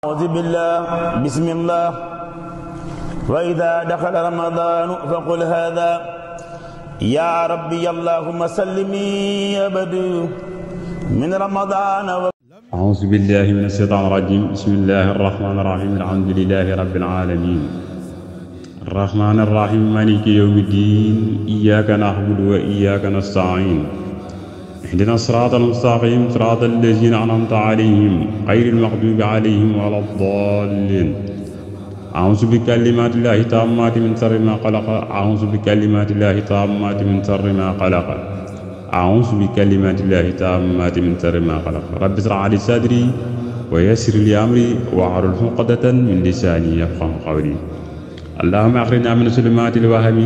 أعوذ بالله بسم الله وإذا دخل رمضان فقل هذا يا ربي اللهم سلمي أبدا من رمضان أعوذ بالله من الشيطان الرجيم بسم الله الرحمن الرحيم الحمد لله رب العالمين الرحمن الرحيم مالك يوم الدين إياك نعبد وإياك نستعين اهدنا الصراط المستقيم صراط الذين أنعمت عليهم غير المغضوب عليهم ولا الضالين أعوذ بكلمات الله التامات من شر ما خلق أعوذ بكلمات الله التامات من شر ما خلق أعوذ بكلمات الله التامات من شر ما خلق رب اشرح لي صدري ويسر لي أمري واحلل عقدة من لساني يفقهوا قولي اللهم أخرجنا من ظلمات الوهم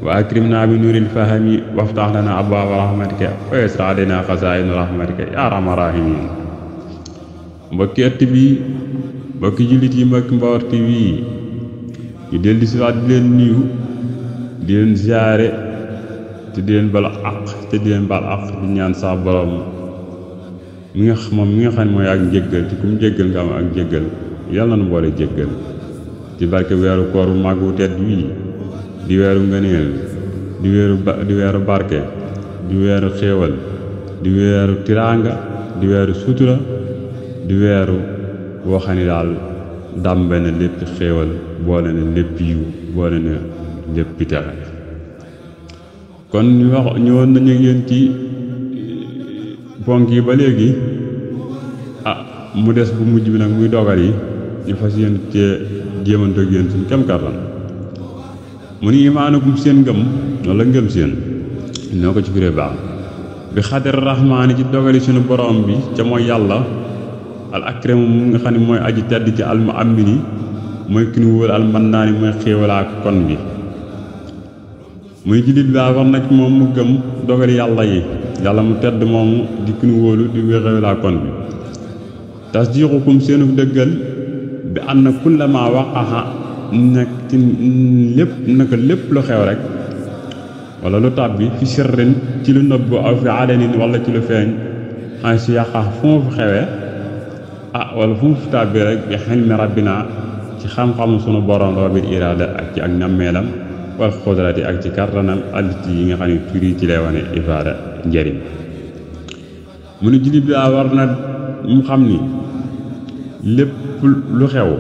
وأكرمنا بنور الفهم وافتح لنا أبواب رحمتك ويسر علينا خزائن رحمتك يا أرحم الراحمين mbokki ëtt bi mbokki jullit yi mbokki Mbaor TV ñu dellu si waat di leen nuyu di leen ziare te di leen bal àq te di leen bal àq di ñaan sa borom mi nga xam ne mooy ak njéggal ci kum jéggal nga am ak njéggal yàlla na nu boole jéggal ci barke weeru kooru màggu tedd wii di weeru ngëneel di weeru barke di weeru xéewal di weeru tiraanga di weeru sutura di weeru boo xam ne daal dàmbe na lépp xéewal boole na lépp yiw boole na lépp texe kon ñëwoon nañu yéen ci ponk yi ba léegi mu des bu mujj bi nag muy dogal yi ñu fas yéen te jéemante ak yéen suñu kem kàttan mu ni imaanukum seen ngëm wala ngëm seen ñoo ko ci firee baax bi xadar rahmaani ci dogali suñu borom bi ca mooy yàlla al akram mu nga xam ne mooy aji tedd ci al mu'ammini mooy ki nu wóor al mannaani mooy xéewalaa kon bi muy jullit baa war na ci moom mu gëm dogali yàlla yi yàlla mu tedd moomu di ki nu wóolu di xéewalaa kon bi tasdiqukum seenu dëggal bi ànd na kullama waqaxa nekk ci lépp lu xew rek wala lu tàbbi fi sirrin ci lu nëbb aw fi alanin wala ci lu feeñ xay si yàqa fu mu fi xewee wala fu mu fi tàbbi rek bi xilmi rabbina ci xam-xamu sunu borom robil iraada ak ci ak nammeelam wal xudrati ak ci kartanam alliti yi nga xam ne turi ci lay wane ifaada njëriñ mu ne jullit bi war na mu xam ni lépp lu xew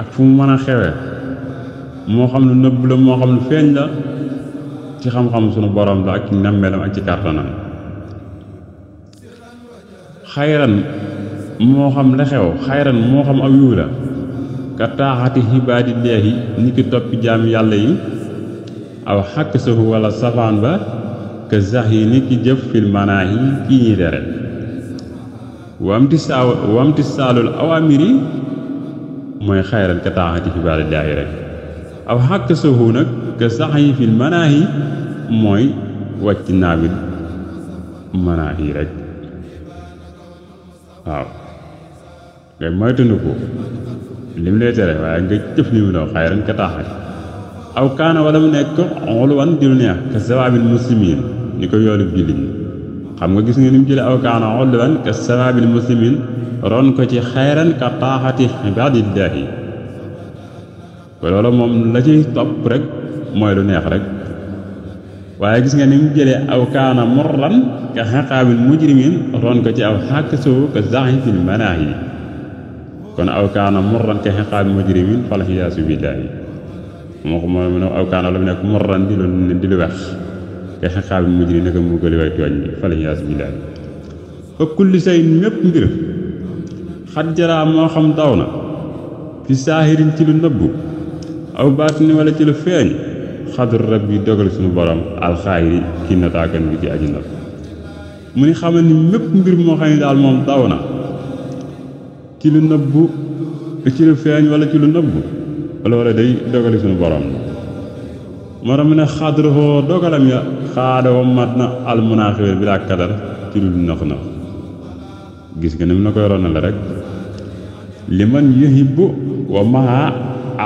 ak fu mu mën a xewee moo xam lu nëbb la moo xam lu feeñ la ci xam-xam sunu borom la ak ci nammeelam ak ci kartanam xayran moo xam la xew xayran moo xam aw yiw la ka taaxati xibaadillaahi ni ki toppi jaam yàlla yi aw xàkk sahu wala safaan ba ka sax yi ni ki jëf fil manaahi kii ñi tere wamti saalul awaamiri mooy xayran ka taaxati xibaadillaahi rek aw xàkk sahu nag ka sax yi fil manaahi mooy wàcc naabil manaahi rek waaw ngay moytanu ko lim lay tere waaye nga jëf li mu daw xayran ka taaxati aw kaana wala mu nekk xoluwan di lu neex ka sawaabil muslimin ni ko yoolu jullit ñi xam nga gis nga ni mu jële aw kaana xoluwan ka sawaabil muslimin ron ko ci xayran ka taaxati ibaadillaahi ko loolu moom la ci topp rek mooy lu neex rek waaye gis nga ni mu jëlee aw kaana murran ka xaqaabil mujrimin ron ko ci aw xàkk soo ka zaxi fil manaahi kon aw kaana murran ka xaqaabil mujrimin fal xiyaasu billaahi moo ko mooy mu ne aw kaana la mu nekk murran di lu wex ka xaqaabil mujrimin naka mu gëli way tooñ bi fal xiyaasu billaahi fa kulli say mépp mbir xat jaraa moo xam daw na fi saahirin ci lu nëbbu aw baatini wala ci lu feeñ xadru rabbi dogal suñu borom alxaayiri kii nataakan bi ci aji nab mu ni xamal ni mépp mbir moo xam ne daal moom daw na ci lu nëbbu ci lu feeñ wala ci lu nëbbu wala day dogali suñu borom moo tax mu ne xadruhoo dogalam ya xaadawoo mat na almunaaxiwér bi laa kadar ci lu nax na gis nga ni mu na koy ronal rek li man yuhibbu wa maa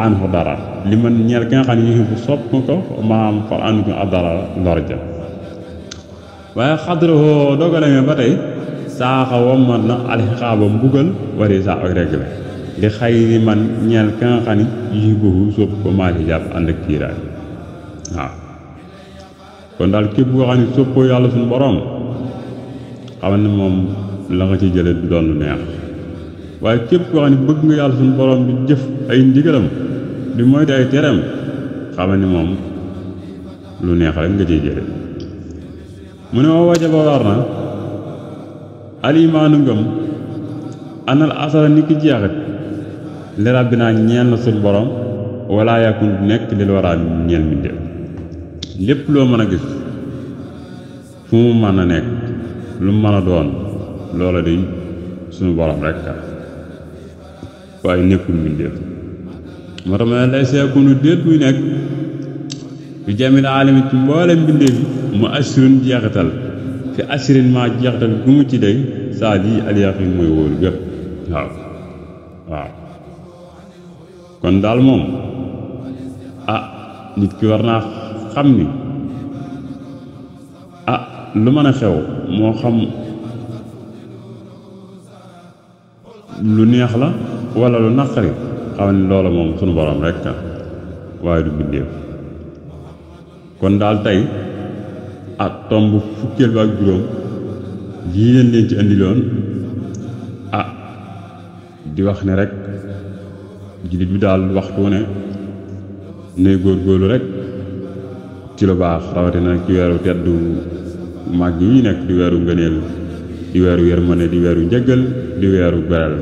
anhu dara li man ñeel ki nga xam ne yuhibbu sopp ko maam fa anhu dara lor ja waaye xadruhoo dogalam ya ba tey saaxa wommat na alxiqaaba mbugal wari saa ak regg la li xayri man ñeel ka nga xam ni yi boobu sopp ko maali jàpp ànd ak kiiraay waaw kon daal képp koo xam ne soppoo yàlla suñu borom xamal ne moom la nga ci jële du doon lu neex waaye képp koo xam ne bëgg nga yàlla suñu borom di jëf ay ndigalam di moytu ay tereem xamal ni moom lu neex rek nga ciy jële mu ne wa wajaba war na alimaanu ngëm anal asara ni ki jeexit li rabbinaa ñeel na suñu borom wala yakun nekk li waraa ñeel mbindéef lépp loo mën a gis fu mu mën a nekk lu mu mën a doon loola di suñu borom rek waaye nekkul mbindéef moo tax ma ne lay seekunu déet buy nekk fi jamil aalami ci mboolem mbindéef yi mu assurun jeexital fi assurin ma jeexital gu mu ci dey saa lii alyaqin mooy wóolu gëpp waaw kon daal moom nit ki war naa xam ni lu mën a xew moo xam lu neex la walla lu naqari xam ni loola moom sunu borom rekk waaye du bindéef kon daal tey tomb fukkeel ba ak juróom lii leen ci indiloon di wax ne rek jullit bi daal waxtu ne ne góorgóorlu rek ci lu baax rawatina ci weeru teddu màgg yi nekk di weeru ngëneel di weeru yërmande di weeru njëggal di weeru beral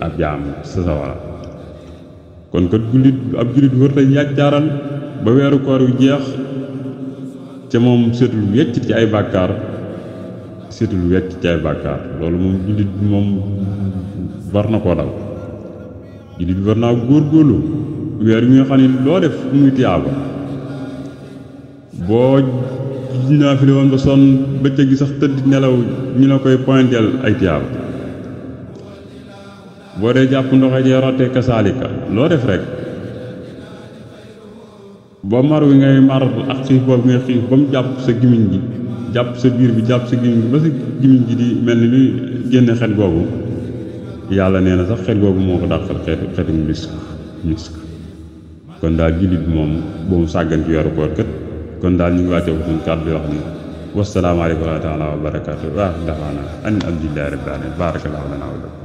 ab jaam sa sawara kon kat ab jullit wër ta yàccaaral ba weeru koor yu jeex ca moom seetul wecc ci ay bàkkaar loolu moom jullit bi moom war na koo dal jullit bi war naa góorgóorlu weer wi nga xam ne loo def muy tiyaaba boo naa fi woon ba sonn bëccëg gi sax tëdd nelaw ñu la koy pointeel ay tiyaaba boo dee jàpp ndoxe jee rotte kasaalika loo def rek boo mar wi ngay mar ak xiif boobu ngay xiif ba mu jàpp sa gimiñ gi jàpp sa biir bi jàpp sa gimiñ gi ba sa gimiñ gi di mel ni luy génne xet googu yàlla nee na sax xet googu moo ko dàqal xetu misk kon daal jullit moom bu mu sàggan ci weeru koor kët kon daal ñu ngi wàccee ko suñu kàddu wax ni wasalaamaaleykum wa rahmatullaahi wa barakaatu waaw dafaana an alhamdulillahi rabbil aalamiin baarakallaahu lanaa wa lakum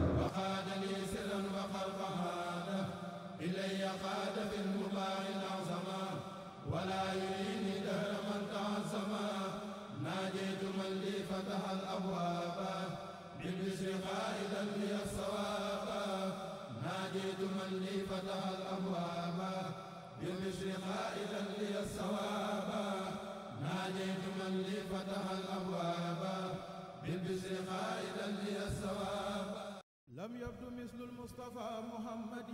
لم يبدو مثل المصطفى محمد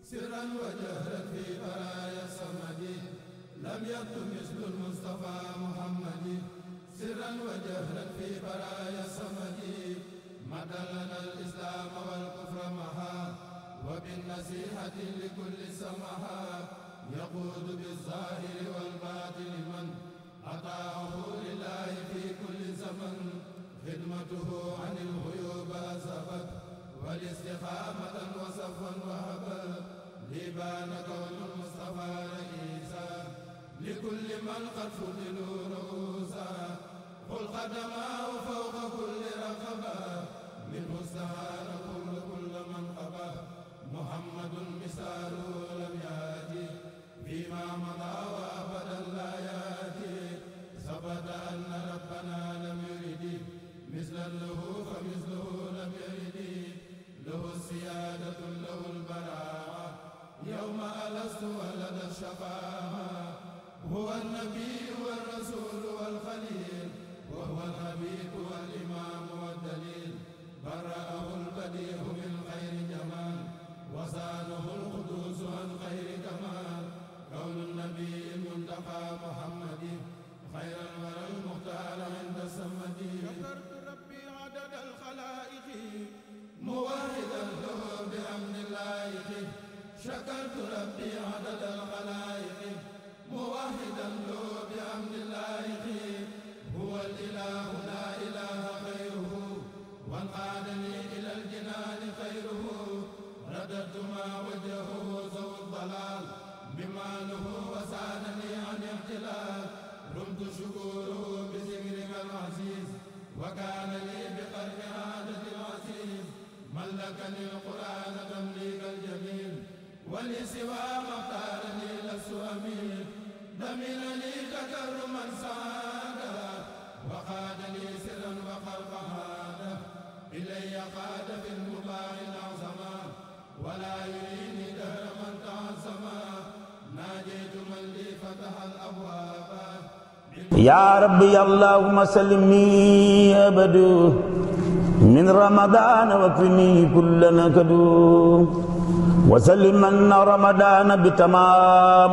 سرا وجهرا في برايا الصمد لم يبدو مثل المصطفى محمد سرا وجهرا في برايا الصمد مدى لنا الإسلام والكفر معا وبالنصيحة لكل سمحا يقود بالظاهر والباطن من أطاعه لله في كل زمن خدمته عن الغيوب أسبت والاستقامة وصفا وهبا لبان كون المصطفى رئيسا لكل من قد فضلوا رؤوسا قل قدماه فوق كل رقبة منه استعان كل من قبا محمد مثاله لم يأتي فيما مضى وأبدا لا يأتي ثبت أن ربنا لم يرد مثلا له فمثله لم يرد له السيادة له البراعة يوم ألست ولد الشفاعة هو النبي والرسول والخليل وهو الحبيب والإمام والدليل برأه البديع من خير جمال وزانه القدوس عن خير كمال كون النبي المنتقى محمد خير الورى المختار عند السمد شكرت ربي عدد الخلائق موحدا له بحمد اللائق شكرت ربي عدد الخلائق موحدا له بحمد اللائق هو الإله لا إله غيره وانقادني إلى الجنان خيره رددت ما وجهه ذو الضلال بماله وسادني عن اختلال رمت شكوره بذكرك العزيز وكان لي بقلب عادة العزيز ملكني القرآن تمليك الجميل ولسوى مختارني لست أمين دمنني تكرما سعادة وقادني سرا وخلق هذا إلي قاد في المباع العظما ولا يريني دهر من تعظما ناجيت من لي فتح الأبواب يا ربي اللهم سلمني أبد من رمضان واكفني كل نكد وسلم من رمضان بتمام